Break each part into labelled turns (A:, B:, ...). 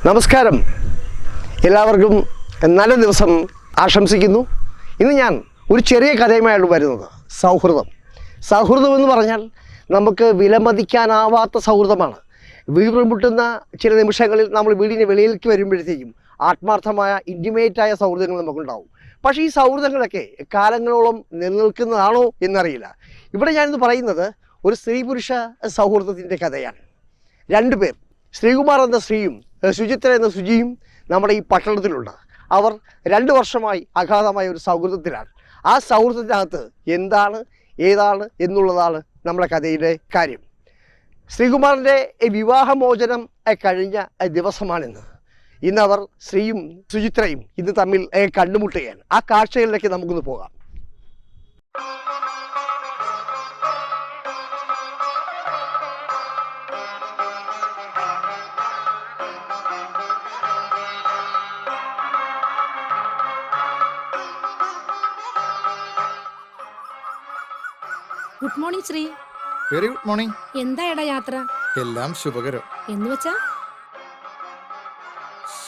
A: നമസ്കാരം, എല്ലാവർക്കും നല്ല ദിവസം ആശംസിക്കുന്നു. ഇന്ന് ഞാൻ ഒരു ചെറിയ കഥയുമായാണ് വരുന്നത്. സൗഹൃദം എന്ന് പറഞ്ഞാൽ നമുക്ക് വിലമതിക്കാനാവാത്ത സൗഹൃദമാണ്. വീർമുട്ടുന്ന ചില നിമിഷങ്ങളിൽ നമ്മൾ വീടിന് വെളിയിലേക്ക് വരുമ്പോഴത്തേക്കും ആത്മാർത്ഥമായ ഇൻറ്റിമേറ്റായ സൗഹൃദങ്ങൾ നമുക്കുണ്ടാവും. പക്ഷേ ഈ സൗഹൃദങ്ങളൊക്കെ കാലങ്ങളോളം നിലനിൽക്കുന്നതാണോ എന്നറിയില്ല. ഇവിടെ ഞാനിന്ന് പറയുന്നത് ഒരു സ്ത്രീ പുരുഷ സൗഹൃദത്തിൻ്റെ കഥയാണ്. രണ്ടുപേർ, ശ്രീകുമാർ എന്ന സ്ത്രീയും സുചിത്ര എന്ന സുജിയും നമ്മുടെ ഈ പട്ടണത്തിലുണ്ട്. അവർ 2 വർഷമായി അഗാധമായ ഒരു സൗഹൃദത്തിലാണ്. ആ സൗഹൃദത്തിനകത്ത് ഏതാണ് എന്നുള്ളതാണ് നമ്മുടെ കഥയിലെ കാര്യം. ശ്രീകുമാറിൻ്റെ വിവാഹമോചനം കഴിഞ്ഞ ദിവസമാണിന്ന്. ഇന്നവർ ശ്രീയും സുചിത്രയും ഇന്ന് തമ്മിൽ കണ്ടുമുട്ടുകയാണ്. ആ കാഴ്ചകളിലേക്ക് നമുക്കൊന്ന് പോകാം.
B: Good morning Shri.
C: Very good morning.
B: എന്താ യാത്ര?
C: എല്ലാം ശുഭകരം.
B: എന്ന് വെച്ചാ?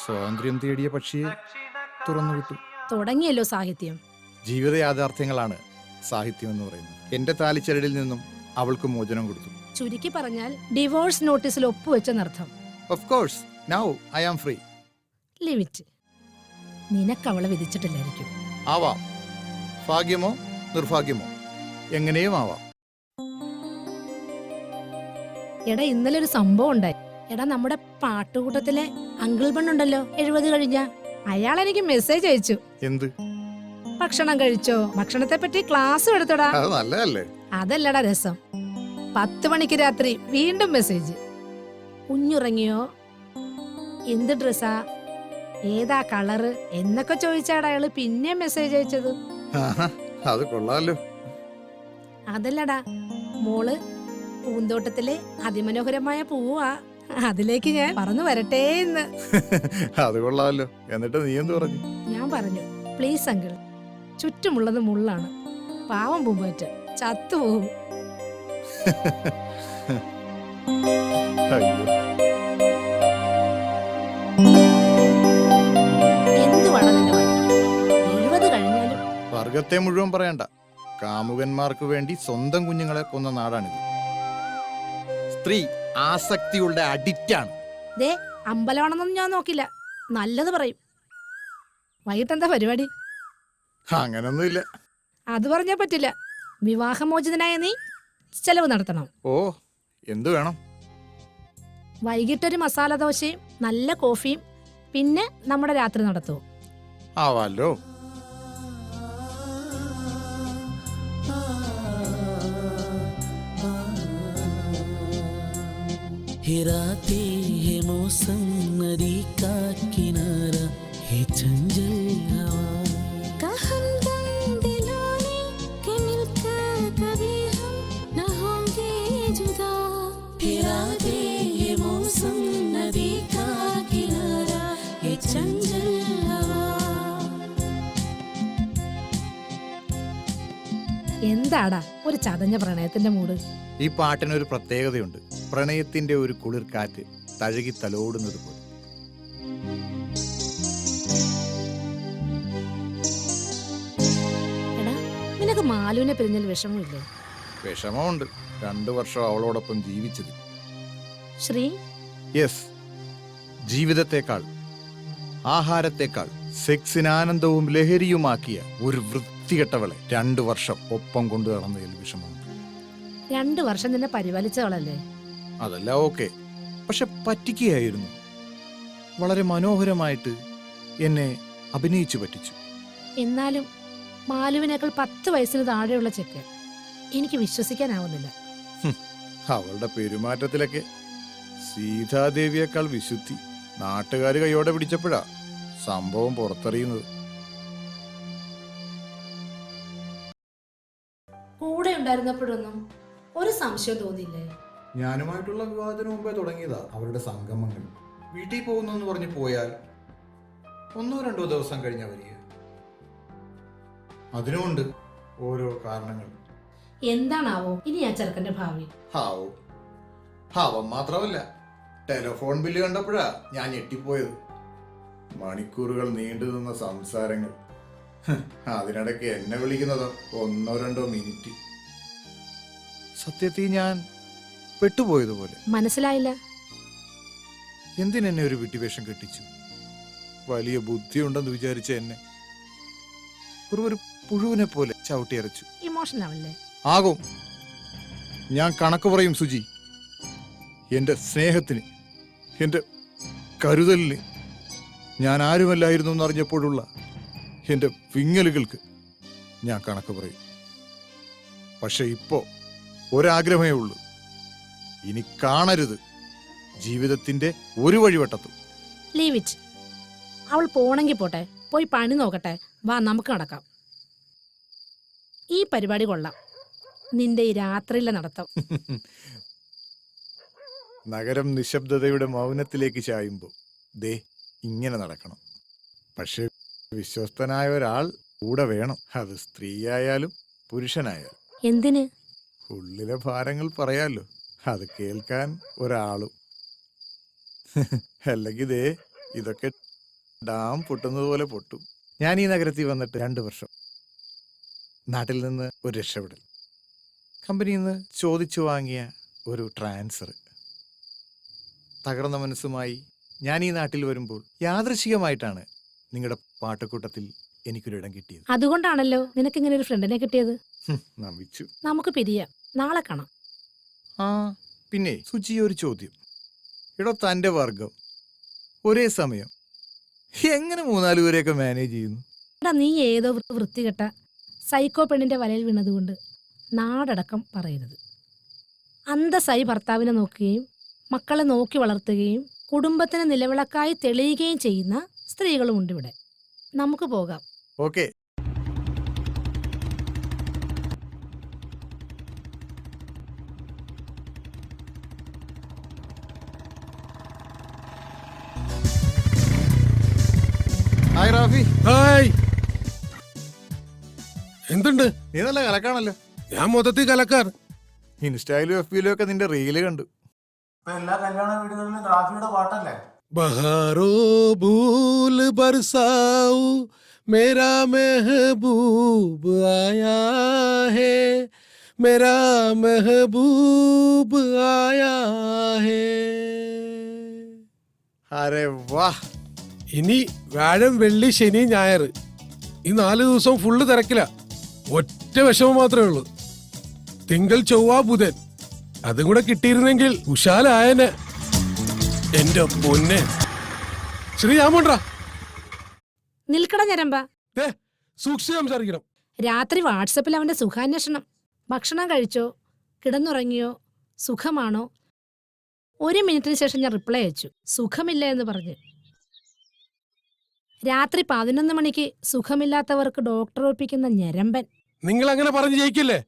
C: സ്വാതന്ത്ര്യം തേടിയ പക്ഷിയെ തുറന്നുവിട്ടു.
B: തുടങ്ങിയല്ലോ സാഹിത്യം.
C: ജീവിത യാഥാർത്ഥ്യങ്ങളാണ് സാഹിത്യം എന്ന് പറയുന്നത്. എന്റെ താലിച്ചരടിൽ നിന്നും അവൾക്ക് മോചനം കൊടുത്തു.
B: ചുരുക്കി പറഞ്ഞാൽ ഡിവോഴ്സ് നോട്ടീസിൽ ഒപ്പുവെച്ചെന്നർത്ഥം.
C: Of course, now I am free.
B: Limit നിനക്ക് അവളെ വിധിച്ചിട്ടില്ലായിരിക്കും.
C: ആവാം. ഭാഗ്യമോ നിർഭാഗ്യമോ എങ്ങനെയും ആവാം.
B: എടാ, ഇന്നലെ ഒരു സംഭവം ഉണ്ടായി. എടാ, നമ്മുടെ പാട്ടുകൂട്ടത്തിലെ അങ്കിൾ പെണ്ണുണ്ടല്ലോ, 70 കഴിഞ്ഞ, അയാൾ എനിക്ക് മെസ്സേജ് അയച്ചു.
C: എന്ത്?
B: ഭക്ഷണം കഴിച്ചോ, ഭക്ഷണത്തെ പറ്റി ക്ലാസ് എടുത്തോടാ.
C: നല്ലതല്ലേ?
B: അതല്ലടാ രസം. 10 മണിക്ക് രാത്രി വീണ്ടും മെസ്സേജ്. കുഞ്ഞുറങ്ങിയോ, എന്ത് ഡ്രസ്സാ, ഏതാ കളറ് എന്നൊക്കെ ചോദിച്ചാടാ അയാള് പിന്നെ മെസ്സേജ് അയച്ചത്.
C: അത് കൊള്ളാലോ.
B: അതല്ലടാ, മോള് പൂന്തോട്ടത്തിലെ അതിമനോഹരമായ പൂവാ, അതിലേക്ക് ഞാൻ പറന്നു വരട്ടെ എന്ന്.
C: അത് കൊള്ളാമല്ലോ. എന്നിട്ട് നീ എന്ത് പറഞ്ഞു?
B: ഞാൻ പറഞ്ഞു, പ്ലീസ് അങ്കിൾ, ചുറ്റുമുള്ളത് മുള്ളാണ്, പാവം പൂമ്പാറ്റ ചത്തുപോകും. എന്തുവാണ് നിന്റെ വർഗം? 70 കഴിഞ്ഞാലും
C: വർഗത്തെ മുഴുവൻ പറയണ്ട. കാമുകന്മാർക്ക് വേണ്ടി സ്വന്തം കുഞ്ഞുങ്ങളെ കൊന്ന നാടാണിത്. സ്ത്രീ ആസക്തിയുടെ അഡിക്റ്റാണ്.
B: ദേ, അമ്പലമാണെന്നൊന്നും ഞാൻ നോക്കില്ല, നല്ലത് പറയും. വൈകിട്ട് എന്താ പരിപാടി?
C: അങ്ങനൊന്നുമില്ല.
B: അത് പറഞ്ഞാ പറ്റില്ല. വിവാഹമോചിതനായ നീ ചെലവ് നടത്തണം.
C: ഓ, എന്തു വേണം?
B: വൈകിട്ടൊരു മസാല ദോശയും നല്ല കോഫിയും, പിന്നെ നമ്മുടെ രാത്രി നടത്തുമോ?
C: ആവാലോ.
D: हिराते है मौसम नदी का किनारा है चंचल हवा का हमदम दिलों ने के मिलकर कभी हम न होंगे जुदा. हिराते है मौसम नदी का किनारा है चंचल हवा.
B: എന്താടാ ഒരു ചതഞ്ഞ പ്രണയത്തിന്റെ മൂട്?
C: ഈ പാട്ടിനൊരു പ്രത്യേകതയുണ്ട്. പ്രണയത്തിന്റെ ഒരു കുളിർ കാറ്റ് തഴുകി തലോടുന്നത് പോലെ.
B: എടാ, നിനക്ക് മാലുവിനെ പിരിഞ്ഞാൽ വിഷമമില്ലേ?
C: വിഷമമുണ്ട്. 2 വർഷം അവളോടൊപ്പം ജീവിച്ചത്.
B: ശ്രീ,
C: യെസ്, ജീവിതത്തെക്കാൾ, ആഹാരത്തെക്കാൾ, സെക്സിന് ആനന്ദവും ലഹരിയുമാക്കിയ ഒരു വൃത്തികെട്ടവളെ 2 വർഷം ഒപ്പം കൊണ്ടു നടന്നതിൽ വിഷമമുണ്ട്.
B: 2 വർഷം നിന്നെ പരിപാലിച്ചവളല്ലേ?
C: അതല്ല ഓക്കെ, പക്ഷെ പറ്റിക്കുകയായിരുന്നു. വളരെ മനോഹരമായിട്ട് എന്നെ അഭിനയിച്ചു പറ്റിച്ചു.
B: എന്നാലും മാലുവിനേക്കാൾ 10 വയസ്സിന് താഴെയുള്ള ചെക്ക് എനിക്ക് വിശ്വസിക്കാനാവുന്നില്ല.
C: അവളുടെ പെരുമാറ്റത്തിലൊക്കെ സീതാദേവിയേക്കാൾ വിശുദ്ധി. നാട്ടുകാർ കൈയോടെ പിടിച്ചപ്പോഴാ സംഭവം പുറത്തറിയുന്നത്.
B: കൂടെ ഉണ്ടായിരുന്നപ്പോഴൊന്നും ഒരു സംശയം തോന്നിയില്ലേ?
C: ഞാനുമായിട്ടുള്ള വിവാദത്തിന് മുമ്പേ തുടങ്ങിയതാ അവരുടെ സംഗമങ്ങൾ. വീട്ടിൽ പോകുന്നെന്ന് പറഞ്ഞ് പോയാൽ 1-2 ദിവസം കഴിഞ്ഞ വരിക. അതിനുമുണ്ട് ഓരോ കാരണങ്ങൾ.
B: എന്താണാവോ ഇനി ആ ചെറുക്കന്റെ ഭാവി?
C: ഭാവം മാത്രമല്ല, ടെലിഫോൺ ബില്ല് കണ്ടപ്പോഴാ ഞാൻ ഞെട്ടിപ്പോയത്. മണിക്കൂറുകൾ നീണ്ടു നിന്ന സംസാരങ്ങൾ. അതിനിടയ്ക്ക് എന്നെ വിളിക്കുന്നത് 1-2 മിനിറ്റ്. സത്യത്തിൽ ഞാൻ പെട്ടുപോയതുപോലെ.
B: മനസ്സിലായില്ല.
C: എന്തിനെന്നെ ഒരു വിട്ടിവേഷം കെട്ടിച്ചു? വലിയ ബുദ്ധിയുണ്ടെന്ന് വിചാരിച്ച എന്നെ ഒരു പുഴുവിനെ പോലെ ചവിട്ടിയരച്ചു.
B: ഇമോഷണൽ ആവല്ലേ?
C: ആകും. ഞാൻ കണക്ക് പറയും സുജി. എന്റെ സ്നേഹത്തിന്, എന്റെ കരുതലിന്, ഞാൻ ആരുമല്ലായിരുന്നു എന്നറിഞ്ഞപ്പോഴുള്ള എന്റെ വിങ്ങലുകൾക്ക് ഞാൻ കണക്ക് പറയും. പക്ഷെ ഇപ്പോ ഒരാഗ്രഹമേ ഉള്ളൂ, ഇനി കാണരുത് ജീവിതത്തിന്റെ ഒരു വഴിവട്ടത്തും.
B: Leave it. അവൾ പോണെങ്കി പോട്ടെ, പോയി പണി നോക്കട്ടെ. വാ, നമുക്ക് നടക്കാം. ഈ പരിപാടി കൊള്ളാം, നിന്റെ ഈ രാത്രിയിലെ നടത്തം.
C: നഗരം നിശബ്ദതയുടെ മൗനത്തിലേക്ക് ചായുമ്പോൾ ദേ ഇങ്ങനെ നടക്കണം. പക്ഷെ വിശ്വസ്തനായ ഒരാൾ കൂടെ വേണം. അത് സ്ത്രീയായാലും പുരുഷനായാലും.
B: എന്തിന്?
C: ഉള്ളിലെ ഭാരങ്ങൾ പറയാലോ, അത് കേൾക്കാൻ ഒരാളും. അല്ലെങ്കിൽ ദേ ഇതൊക്കെ ഡാം പൊട്ടുന്നത് പോലെ പൊട്ടും. ഞാൻ ഈ നഗരത്തിൽ വന്നിട്ട് 2 വർഷം. നാട്ടിൽ നിന്ന് ഒരു രക്ഷപ്പെടൽ, കമ്പനിയിൽ നിന്ന് ചോദിച്ചു വാങ്ങിയ ഒരു ട്രാൻസ്ഫർ. തകർന്ന മനസ്സുമായി ഞാൻ ഈ നാട്ടിൽ വരുമ്പോൾ യാദൃശികമായിട്ടാണ് നിങ്ങളുടെ പാട്ടക്കൂട്ടത്തിൽ എനിക്കൊരിടം കിട്ടിയത്.
B: അതുകൊണ്ടാണല്ലോ നിനക്ക് ഇങ്ങനെ ഒരു ഫ്രണ്ടിനെ കിട്ടിയത്.
C: നമിച്ചു.
B: നമുക്ക് പിരിയാം, നാളെ കാണാം.
C: ആ പിന്നെ സുജി, ഒരു ചോദ്യം. എടോ, തൻ്റെ വർഗം ഒരേ സമയം എങ്ങനെ 3-4 പേരെയൊക്കെ മാനേജ് ചെയ്യുന്നു?
B: എടാ, നീ ഏതോ വൃത്തികെട്ട സൈക്കോ പെണ്ണിന്റെ വലയിൽ വീണതുകൊണ്ട് നാടടക്കം പറയരുത്. അന്തസ്സായി ഭർത്താവിനെ നോക്കുകയും മക്കളെ നോക്കി വളർത്തുകയും കുടുംബത്തിന് നിലവിളക്കായി തെളിയുകയും ചെയ്യുന്ന സ്ത്രീകളും ഉണ്ട് ഇവിടെ. നമുക്ക് പോകാം.
C: ഓക്കെ. ഹായ് റാഫി.
E: ഹായ്. എന്തുണ്ട്?
C: നീ നല്ല കലക്കാണല്ലോ.
E: ഞാൻ മൊത്തത്തിൽ കലക്കാർ.
C: ഇൻസ്റ്റയിലും FB-ലും ഒക്കെ നിന്റെ റീല് കണ്ടു.
F: എല്ലാ കല്യാണ വീടുകളിലും റാഫിയുടെ പാട്ടല്ലേ?
E: ബഹാറോ ഭൂൽ ബർസാഊ മേരാ മെഹബൂബ് ആയാ ഹേ, മേരാ മെഹബൂബ് ആയാ ഹേ.
C: അരെ വാഹ്.
E: ഇനി വ്യാഴം, വെള്ളി, ശനി, ഞായർ ഈ 4 ദിവസം ഫുള്ള് തിരക്കില്ല. ഒറ്റ വിഷമം മാത്രമേ ഉള്ളൂ, തിങ്കൾ, ചൊവ്വ, ബുധൻ. അതും കൂടെ കിട്ടിയിരുന്നെങ്കിൽ ഉഷാലായനെ. എന്റെ പൊന്നെ ശ്രീ, ഞാൻ പോണ്ടാ.
B: നിൽക്കട ഞരമ്പ.
E: സൂക്ഷിച്ച് സംസാരിക്കണം.
B: രാത്രി വാട്സപ്പിൽ അവന്റെ സുഖാന്വേഷണം. ഭക്ഷണം കഴിച്ചോ, കിടന്നുറങ്ങിയോ, സുഖമാണോ? 1 മിനിറ്റിന് ശേഷം ഞാൻ റിപ്ലൈ അയച്ചു, സുഖമില്ല എന്ന് പറഞ്ഞ്. രാത്രി 11 മണിക്ക് സുഖമില്ലാത്തവർക്ക് ഡോക്ടർ ഒപ്പിക്കുന്ന ഞരമ്പൻ.
E: നിങ്ങൾ അങ്ങനെ പറഞ്ഞു ജയിക്കില്ലേ?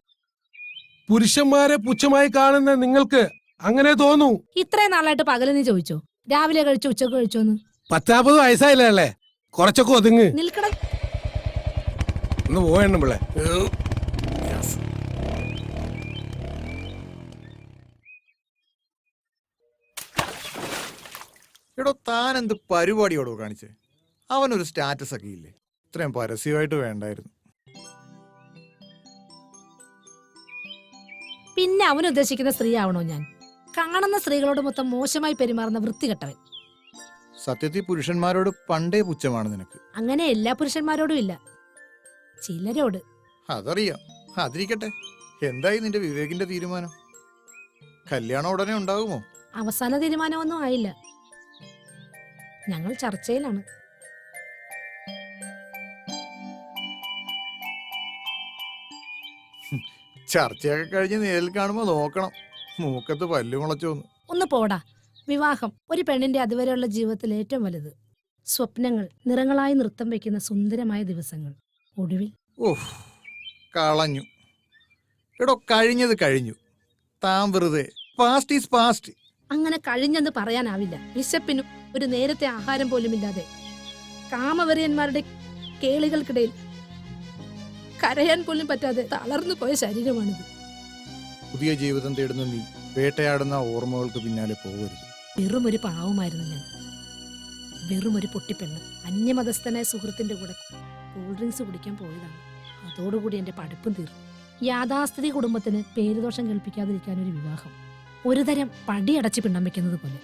E: പുരുഷന്മാരെ പുച്ഛമായി കാണുന്ന നിങ്ങൾക്ക് അങ്ങനെ തോന്നൂ.
B: ഇത്രയും നാളായിട്ട് പകല് നീ ചോദിച്ചോ രാവിലെ കഴിച്ചോ ഉച്ചക്ക് കഴിച്ചോന്ന്?
E: 40 വയസ്സായില്ലേ, കുറച്ചൊക്കെ ഒതുങ്ങ്.
B: നിൽക്കട.
E: ഒന്ന് പോയണ്ണ പിള്ളേ.
C: എടോ, താൻ എന്ത് പരിപാടിയോടോ കാണിച്ചേ? അവനൊരു സ്റ്റാറ്റസ് ഒക്കെ ഇല്ലേ? ഇത്രയും പരസ്യമായിട്ട് വേണ്ടായിരുന്നു.
B: പിന്നെ അവൻ ഉദ്ദേശിക്കുന്ന സ്ത്രീ ആവണോ ഞാൻ? കാണുന്ന സ്ത്രീകളോട് മൊത്തം മോശമായി പെരുമാറുന്ന വൃത്തികെട്ടവൻ.
C: സത്യത്തിൽ പുരുഷന്മാരോട് പണ്ടേ പുച്ഛമാണ് നിനക്ക്.
B: അങ്ങനെ എല്ലാ പുരുഷന്മാരോടും ഇല്ല, ചിലരോട്.
C: അതറിയാം. അതിരിക്കട്ടെ, എന്തായി നിന്റെ വിവേകിന്റെ തീരുമാനം? കല്യാണം ഉടനെ ഉണ്ടാകുമോ?
B: അവസാന തീരുമാനമൊന്നും ആയില്ല, ഞങ്ങൾ ചർച്ചയിലാണ്.
C: ചർച്ചയൊക്കെ കഴിഞ്ഞ് നേരിൽ കാണുമ്പോ നോക്കണം, മൂക്കത്ത് പല്ലു മുളച്ചോന്ന്.
B: ഒന്ന് പോടാ. വിവാഹം ഒരു പെണ്ണിന്റെ അതുവരെയുള്ള ജീവിതത്തിൽ ഏറ്റവും വലുത്. സ്വപ്നങ്ങൾ നിറങ്ങളായി നൃത്തം വയ്ക്കുന്ന സുന്ദരമായ ദിവസങ്ങൾ. ഒടുവിൽ
C: ഓഹ്, കളഞ്ഞു. എടോ, കഴിഞ്ഞത് കഴിഞ്ഞു. താൻ വെറുതെ പാസ്റ്റ് ഈസ് പാസ്റ്റ്.
B: അങ്ങനെ കഴിഞ്ഞെന്ന് പറയാനാവില്ല. വിശപ്പിനും ഒരു നേരത്തെ ആഹാരം പോലുമില്ലാതെ കാമവെറിയന്മാരുടെ കേളികൾക്കിടയിൽ കരയാൻ പോലും പറ്റാതെ തളർന്നു പോയ ശരീരമാണിത്.
C: പുതിയ ജീവിതം തേടുന്ന നീ വേട്ടയാടുന്ന ഓർമ്മകൾക്ക് പിന്നാലെ പോകരുത്.
B: വെറുമൊരു പാവമായിരുന്നു ഞാൻ, വെറുമൊരു പൊട്ടിപ്പെണ്ണ്. അന്യമതസ്ഥനായ സുഹൃത്തിന്റെ കൂടെ കൂൾ ഡ്രിങ്ക്സ് കുടിക്കാൻ പോയതാണ്. അതോടുകൂടി എന്റെ പഠിപ്പും തീർന്നു. യാഥാസ്ഥിതി കുടുംബത്തിന് പേരുദോഷം കേൾപ്പിക്കാതിരിക്കാൻ ഒരു വിവാഹം, ഒരുതരം പടിയടച്ച് പിണ്ണം വെക്കുന്നത് പോലെ.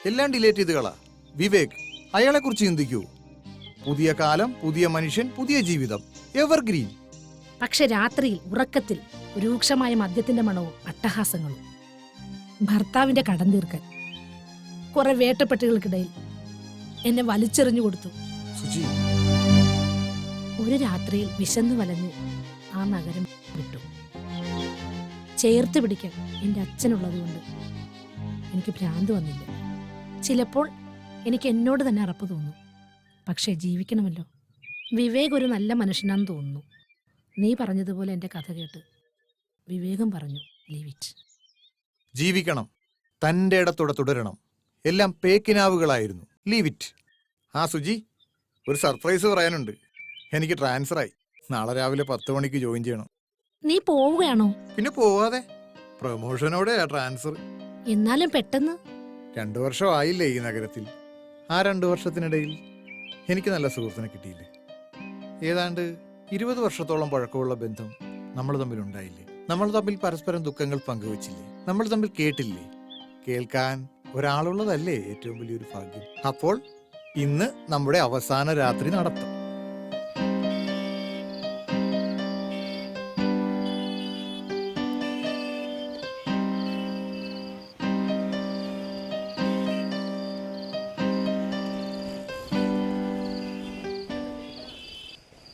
C: എല്ലാം ഡിലേറ്റ് ചെയ്ത് കളാ. വിവേക്, അയാളെ കുറിച്ച് ചിന്തിക്കൂ. പുതിയ കാലം, പുതിയ മനുഷ്യൻ, പുതിയ ജീവിതം, എവർഗ്രീൻ.
B: പക്ഷെ രാത്രിയിൽ ഉറക്കത്തിൽ രൂക്ഷമായ മദ്യത്തിന്റെ മണവും അട്ടഹാസങ്ങളും. ഭർത്താവിന്റെ കടം തീർക്കാൻ കുറെ വേട്ടപ്പെട്ടികൾക്കിടയിൽ എന്നെ വലിച്ചെറിഞ്ഞു കൊടുത്തു.
C: സുജി,
B: ഒരു രാത്രിയിൽ വിശന്നു വലഞ്ഞ് ആ നഗരം വിട്ടു. ചേർത്ത് പിടിക്കാൻ എൻ്റെ അച്ഛനുള്ളത് കൊണ്ട് എനിക്ക് ഭ്രാന്ത് വന്നില്ല. ചിലപ്പോൾ എനിക്ക് എന്നോട് തന്നെ അറപ്പ് തോന്നും. പക്ഷേ ജീവിക്കണമല്ലോ. വിവേക് ഒരു നല്ല മനുഷ്യനാണെന്ന് തോന്നുന്നു. നീ പറഞ്ഞതുപോലെ എൻ്റെ കഥ കേട്ട് വിവേകം പറഞ്ഞു, ലീവ് ഇറ്റ്.
C: ജീവിക്കണം, തൻ്റെ ഇടത്തോടെ തുടരണം. എല്ലാം പേക്കിനാവുകളായിരുന്നു. Leave it. ആ സുജി, ഒരു സർപ്രൈസ് പറയാനുണ്ട്. എനിക്ക് ട്രാൻസ്ഫറായി. നാളെ രാവിലെ 10 മണിക്ക് ജോയിൻ ചെയ്യണം.
B: നീ പോവുകയാണോ?
C: പിന്നെ പോവാതെ, പ്രൊമോഷനോടെയാ ട്രാൻസ്ഫർ.
B: എന്നാലും പെട്ടെന്ന്.
C: 2 വർഷം ആയില്ലേ ഈ നഗരത്തിൽ. ആ 2 വർഷത്തിനിടയിൽ എനിക്ക് നല്ല സുഹൃത്തിനെ കിട്ടിയില്ലേ? ഏതാണ്ട് 20 വർഷത്തോളം പഴക്കമുള്ള ബന്ധം നമ്മൾ തമ്മിൽ ഉണ്ടായില്ലേ? നമ്മൾ തമ്മിൽ പരസ്പരം ദുഃഖങ്ങൾ പങ്കുവച്ചില്ലേ? നമ്മൾ തമ്മിൽ കേട്ടില്ലേ? കേൾക്കാൻ ഒരാളുള്ളതല്ലേ ഏറ്റവും വലിയൊരു ഭാഗ്യം? അപ്പോൾ ഇന്ന് നമ്മുടെ അവസാന രാത്രി നടത്തും.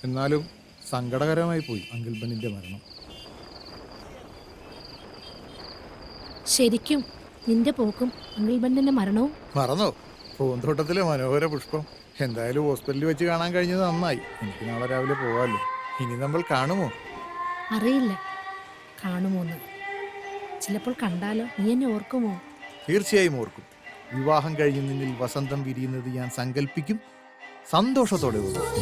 C: എന്നാലും സങ്കടകരമായി പോയി അങ്കിൾ ബെന്നിന്റെ മരണം.
B: ശരിക്കും നിന്റെ പോക്കും അങ്കിൾ ബെന്നിന്റെ മരണവും
C: മറന്നോ? പൂന്തോട്ടത്തിലെ മനോഹര പുഷ്പം. എന്തായാലും ഹോസ്പിറ്റലിൽ വെച്ച് കാണാൻ കഴിഞ്ഞത് നന്നായി. എനിക്ക് നാളെ രാവിലെ പോവാമല്ലോ. ഇനി നമ്മൾ കാണുമോ?
B: അറിയില്ല കാണുമോന്ന്. ചിലപ്പോൾ കണ്ടാലോ? നീ എന്നെ ഓർക്കുമോ?
C: തീർച്ചയായും ഓർക്കും. വിവാഹം കഴിഞ്ഞ് നിന്നിൽ വസന്തം വിരിയുന്നത് ഞാൻ സങ്കല്പിക്കും. സന്തോഷത്തോടെ ഓർക്കും.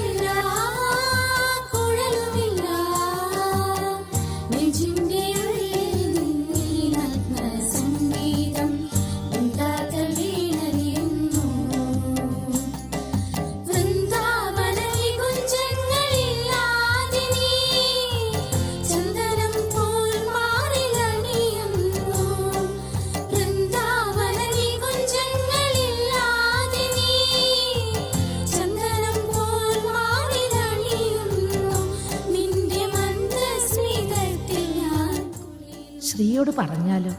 B: ശ്രീയോട് പറഞ്ഞാലോ?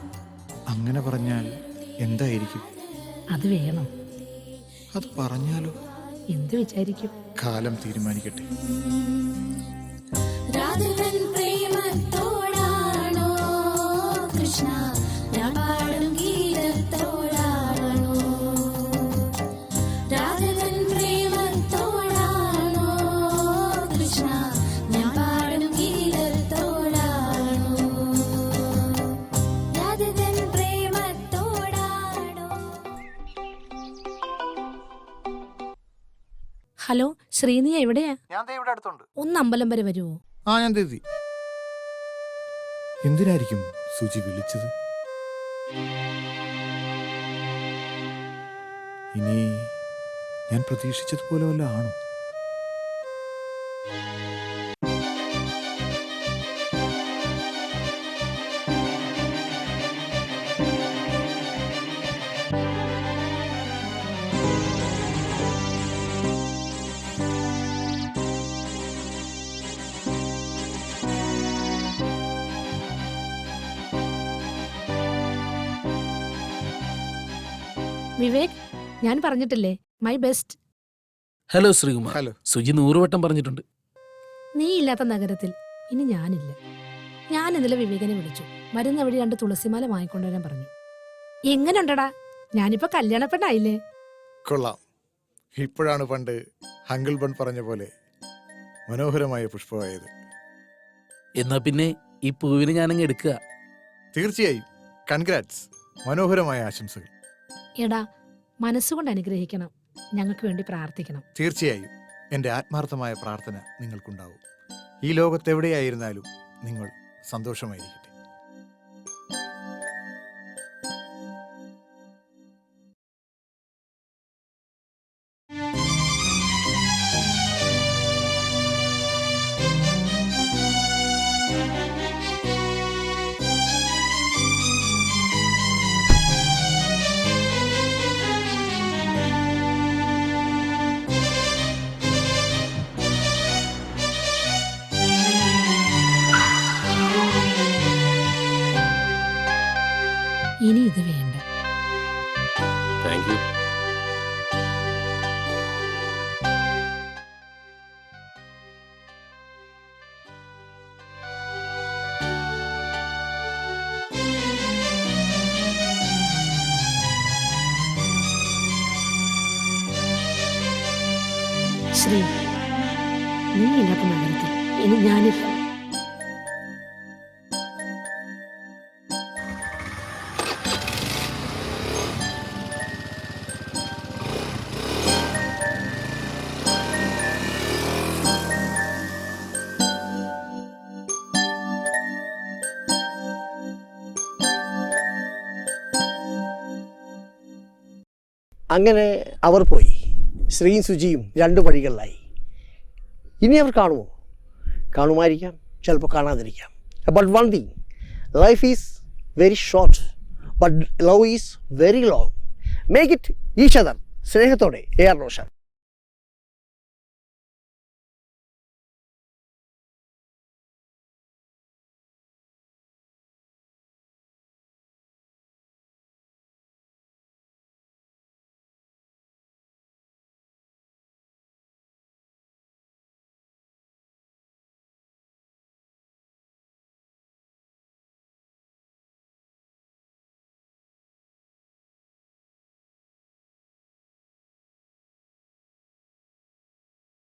C: അങ്ങനെ പറഞ്ഞാൽ എന്തായിരിക്കും?
B: അത് വേണം.
C: അത് പറഞ്ഞാലോ?
B: എന്ത് വിചാരിക്കും?
C: കാലം തീരുമാനിക്കട്ടെ.
D: കൃഷ്ണ ഞാൻ പാടും ഗീതത്തോടാണോ? രാധവൻ പ്രേമത്തോടാണോ? കൃഷ്ണ ഞാൻ പാടും ഗീതത്തോടാണോ? രാധവൻ പ്രേമത്തോടാണോ?
B: ഹലോ ശ്രീനി, എവിടെയാ?
C: ഞാൻ ഇവിടെ അടുത്തുണ്ട്.
B: ഒന്ന് അമ്പലം വരെ വരുമോ?
C: ആ, ഞാൻ തെറ്റി. എന്തിനായിരിക്കും സുജി വിളിച്ചത്? ഇനി ഞാൻ പ്രതീക്ഷിച്ചതുപോലെ വല്ല ആണോ?
B: വിവേക്, ഞാൻ പറഞ്ഞിട്ടില്ലേ my best.
G: Hello Sreekumar.
C: Hello.
G: Suji 100 വട്ടം പറഞ്ഞിട്ടുണ്ട്.
B: നീ ഇല്ലാത്ത നഗരത്തിൽ ഇനി ഞാനില്ല. ഞാൻ ഇന്നലെ വിവേകനെ വിളിച്ചു. വരുന്ന വഴി 2 തുളസിമാല വാങ്ങിക്കൊണ്ടുവരാൻ പറഞ്ഞു. എങ്ങനെയുണ്ടടാ? ഞാനിപ്പോ കല്യാണ പെണ്ണായില്ലേ?
C: കൊള്ളാം. ഇപ്പോഴാണ് പണ്ട് ഹങ്കിൾ ബൺ പറഞ്ഞ പോലെ മനോഹരമായ പുഷ്പമായത്.
G: എന്നാ പിന്നെ ഈ പൂവിന് ഞാനങ്ങ് എടുക്കുക.
C: തീർച്ചയായും. കൺഗ്രാറ്റ്സ്. മനോഹരമായ ആശംസകൾ.
B: എടാ, മനസ്സുകൊണ്ട് അനുഗ്രഹിക്കണം, ഞങ്ങൾക്ക് വേണ്ടി പ്രാർത്ഥിക്കണം.
C: തീർച്ചയായും എൻ്റെ ആത്മാർത്ഥമായ പ്രാർത്ഥന നിങ്ങൾക്കുണ്ടാവും. ഈ ലോകത്തെവിടെയായിരുന്നാലും നിങ്ങൾ സന്തോഷമായിരിക്കട്ടെ.
B: ഇനി ഇത് വേണ്ട.
H: Thank you.
B: ശ്രീ, നീ ഇല്ലാത്ത നഗരത്തിൽ ഇനി ഞാനില്ല.
A: അങ്ങനെ അവർ പോയി. ശ്രീയും സുജിയും 2 വഴികളിലായി. ഇനി അവർ കാണുമോ? കാണുമായിരിക്കാം, ചിലപ്പോൾ കാണാതിരിക്കാം. But one thing, life is very short, but love is very long. Make it each other. സ്നേഹത്തോടെ, AR റോഷൻ.